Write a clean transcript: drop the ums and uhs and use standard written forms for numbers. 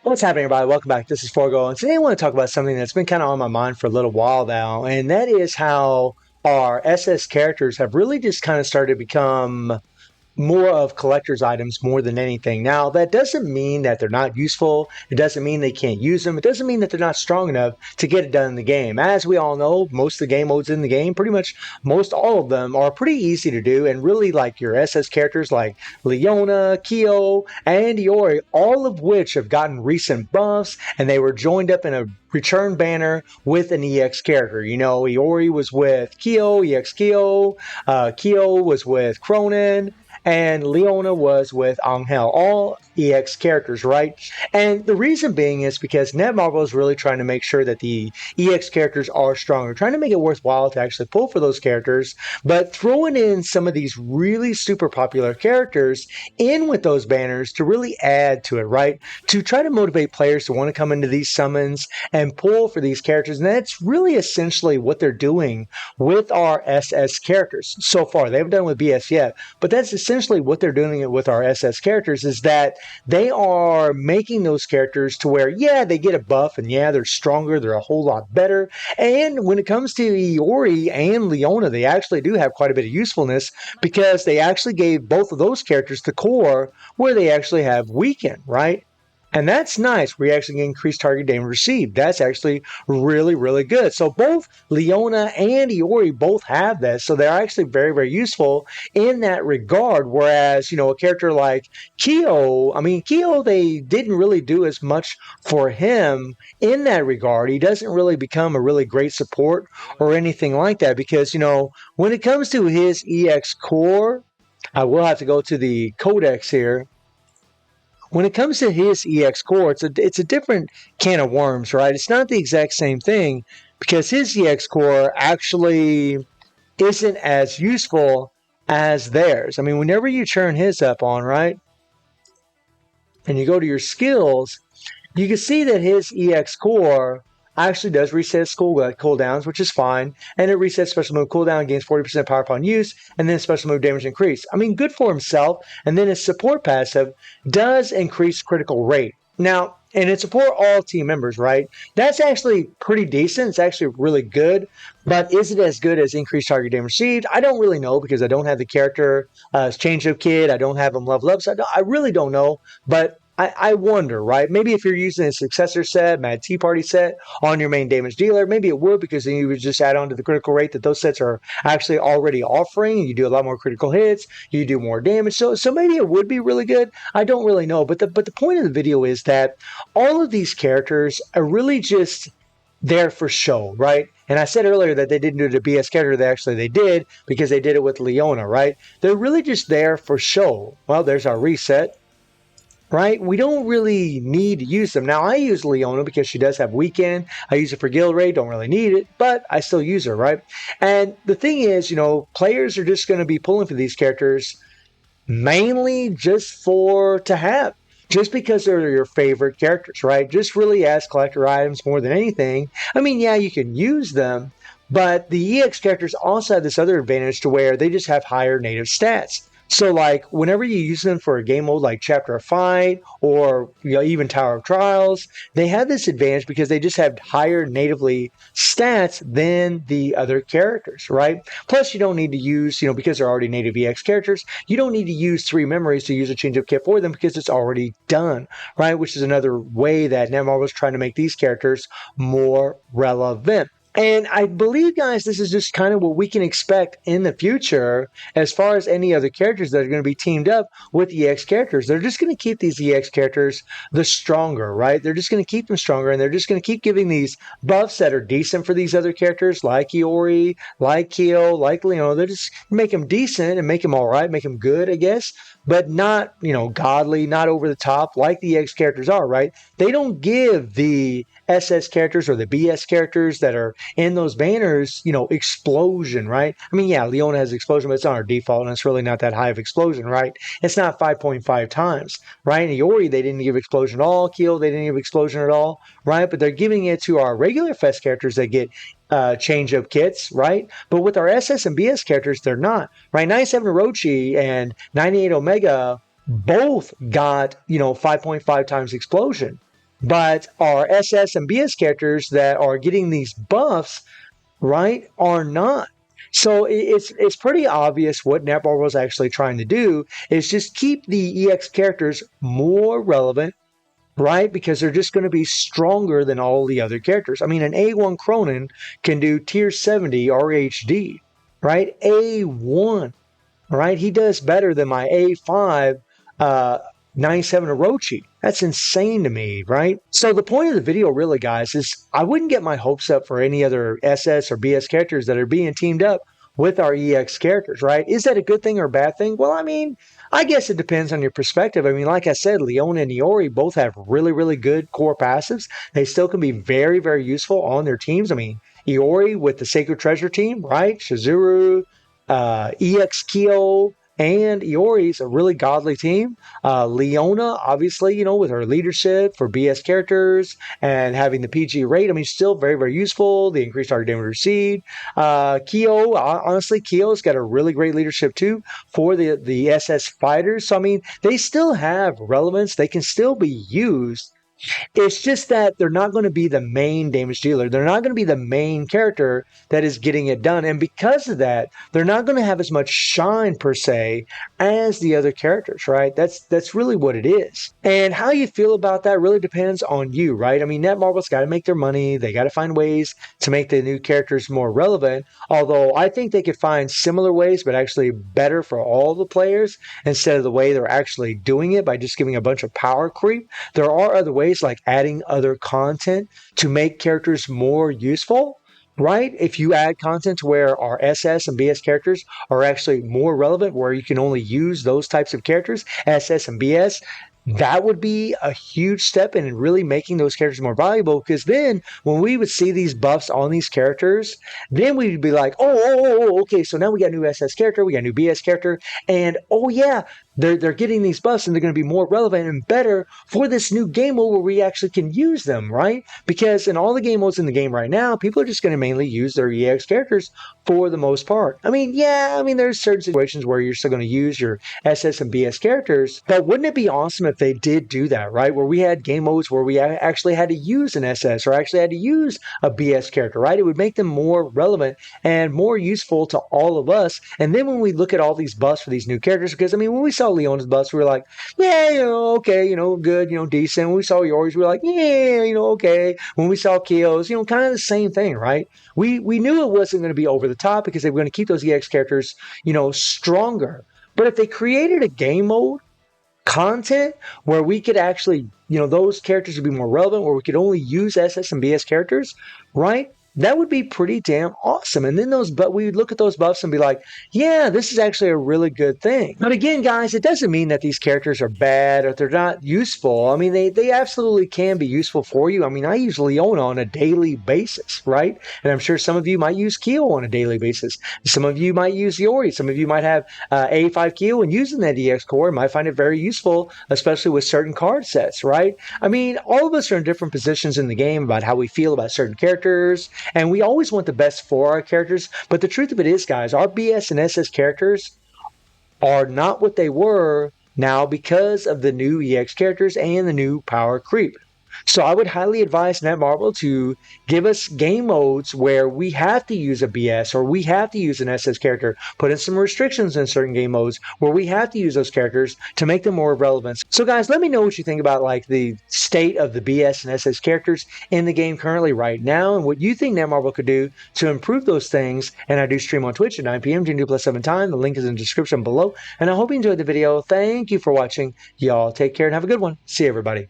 What's happening, everybody? Welcome back. This is Forgo, and today I want to talk about something that's been kind of on my mind for a little while now, and that is how our SS characters have really just kind of started to become more of collector's items more than anything. Now, that doesn't mean that they're not useful. It doesn't mean they can't use them. It doesn't mean that they're not strong enough to get it done in the game. As we all know, most of the game modes in the game, pretty much most all of them are pretty easy to do. And really, like your SS characters like Leona, Kyo, and Iori, all of which have gotten recent buffs, and they were joined up in a return banner with an EX character. You know, Iori was with Kyo, EX Kyo, Kyo was with Cronin, and Leona was with Angel, all EX characters, right? And the reason being is because Netmarble is really trying to make sure that the EX characters are stronger, trying to make it worthwhile to actually pull for those characters, but throwing in some of these really super popular characters in with those banners to really add to it, right? To try to motivate players to want to come into these summons and pull for these characters. And that's really essentially what they're doing with our SS characters so far. They haven't done it with BS yet, but that's essentially what they're doing with our SS characters is that they are making those characters to where, yeah, they get a buff and yeah, they're stronger, they're a whole lot better. And when it comes to Iori and Leona, they actually do have quite a bit of usefulness because they actually gave both of those characters the core where they actually have weaken, right? And that's nice. We actually get increased target damage received. That's actually really, really good. So both Leona and Iori both have that. So they're actually very, very useful in that regard. Whereas, you know, a character like Kyo, Kyo, they didn't really do as much for him in that regard. He doesn't really become a really great support or anything like that because, you know, when it comes to his EX core, I will have to go to the codex here. When it comes to his EX core, it's a different can of worms, right? It's not the exact same thing because his EX core actually isn't as useful as theirs. I mean, whenever you turn his up on, right, and you go to your skills, you can see that his EX core actually does reset cooldowns, which is fine, and it resets special move cooldown, gains 40% power upon use, and then special move damage increase. I mean, good for himself, and then his support passive does increase critical rate. Now, and it support all team members, right? That's actually pretty decent. It's actually really good, but is it as good as increased target damage received? I don't really know because I don't have the character change up kit. I don't have him level up, so I really don't know, but I wonder, right? Maybe if you're using a successor set, Mad Tea Party set on your main damage dealer, maybe it would because then you would just add on to the critical rate that those sets are actually already offering. And you do a lot more critical hits, you do more damage. So maybe it would be really good. I don't really know. But the point of the video is that all of these characters are really just there for show, right? And I said earlier that they didn't do the BS character. They did because they did it with Leona, right? They're really just there for show. Well, there's our reset. Right? We don't really need to use them. Now, I use Leona because she does have weekend. I use it for guild raid, don't really need it, but I still use her, right? And the thing is, you know, players are just going to be pulling for these characters mainly just to have. Just because they're your favorite characters, right? Just really as collector items more than anything. I mean, yeah, you can use them, but the EX characters also have this other advantage to where they just have higher native stats. So, like, whenever you use them for a game mode like Chapter of Fight or even Tower of Trials, they have this advantage because they just have higher natively stats than the other characters, right? Plus, you don't need to use, because they're already native EX characters, you don't need to use 3 memories to use a change-up kit for them because it's already done, right? Which is another way that Netmarble was trying to make these characters more relevant. And I believe, guys, this is just kind of what we can expect in the future as far as any other characters that are going to be teamed up with EX characters. They're just going to keep these EX characters the stronger, right? They're just going to keep them stronger, and they're just going to keep giving these buffs that are decent for these other characters like Iori, like Kyo, like Leona. They just make them decent and make them all right, make them good, I guess, but not, godly, not over the top like the EX characters are, right? They don't give the SS characters or the BS characters that are in those banners, explosion, right? I mean, yeah, Leona has explosion, but it's on our default, and it's really not that high of explosion, right? It's not 5.5 times, right? And Iori, they didn't give explosion at all. Kyo, they didn't give explosion at all, right? But they're giving it to our regular Fest characters that get change-up kits, right? But with our SS and BS characters, they're not, right? 97 Orochi and 98 Omega both got, 5.5 times explosion. but our SS and BS characters that are getting these buffs, right, are not. So it's pretty obvious what Netmarble is actually trying to do is just keep the EX characters more relevant, right? Because they're just going to be stronger than all the other characters. I mean, an A1 Cronin can do tier 70 RHD, right? A1, right? He does better than my A5 97 Orochi. That's insane to me, right? So the point of the video really, guys, is I wouldn't get my hopes up for any other SS or BS characters that are being teamed up with our EX characters, right? Is that a good thing or a bad thing? Well, I mean, I guess it depends on your perspective. I mean, like I said, Leona and Iori both have really, really good core passives. They still can be very, very useful on their teams. I mean, Iori with the Sacred Treasure team, right? Shizuru, EX Kyo, and Iori's a really godly team. Leona, obviously, with her leadership for BS characters and having the PG rate, I mean, still very, very useful. The increased target damage received. Kyo, honestly, Kyo's got a really great leadership too for the SS fighters. So, I mean, they still have relevance. They can still be used. It's just that they're not going to be the main damage dealer. They're not going to be the main character that is getting it done. And because of that, they're not going to have as much shine per se as the other characters, right? That's really what it is. And how you feel about that really depends on you, right? I mean, Netmarble's got to make their money. They got to find ways to make the new characters more relevant. Although I think they could find similar ways, but actually better for all the players instead of the way they're actually doing it by just giving a bunch of power creep. There are other ways like adding other content to make characters more useful, right? If you add content to where our SS and BS characters are actually more relevant, where you can only use those types of characters, SS and BS, that would be a huge step in really making those characters more valuable, because then when we would see these buffs on these characters, then we'd be like, okay, so now we got a new SS character, we got a new BS character, and oh yeah, they're getting these buffs and they're going to be more relevant and better for this new game mode where we actually can use them, right? Because in all the game modes in the game right now, people are just going to mainly use their EX characters for the most part. I mean, there's certain situations where you're still going to use your SS and BS characters, but wouldn't it be awesome if they did do that, right? Where we had game modes where we actually had to use an SS or actually had to use a BS character, right? It would make them more relevant and more useful to all of us. And then when we look at all these buffs for these new characters, because I mean, when we saw Leona's buffs, we were like, yeah, okay, good, decent. When we saw yours, we were like, yeah, okay. When we saw Kyo's, kind of the same thing, right? We knew it wasn't going to be over the top because they were going to keep those EX characters, stronger. But if they created a game mode content where we could actually, those characters would be more relevant, where we could only use SS and BS characters, right? That would be pretty damn awesome. And then we would look at those buffs and be like, yeah, this is actually a really good thing. But again, guys, it doesn't mean that these characters are bad or they're not useful. I mean, they absolutely can be useful for you. I mean, I use Leona on a daily basis, right? And I'm sure some of you might use Kyo on a daily basis. Some of you might use Iori. Some of you might have A5 Kyo and using that EX core might find it very useful, especially with certain card sets, right? I mean, all of us are in different positions in the game about how we feel about certain characters. And we always want the best for our characters. But the truth of it is, guys, our BS and SS characters are not what they were now because of the new EX characters and the new power creep. So I would highly advise Netmarble to give us game modes where we have to use a BS or we have to use an SS character, put in some restrictions in certain game modes where we have to use those characters to make them more relevant. So guys, let me know what you think about like the state of the BS and SS characters in the game currently right now and what you think Netmarble could do to improve those things. And I do stream on Twitch at 9 p.m. June+7 time. The link is in the description below. And I hope you enjoyed the video. Thank you for watching. Y'all take care and have a good one. See you, everybody.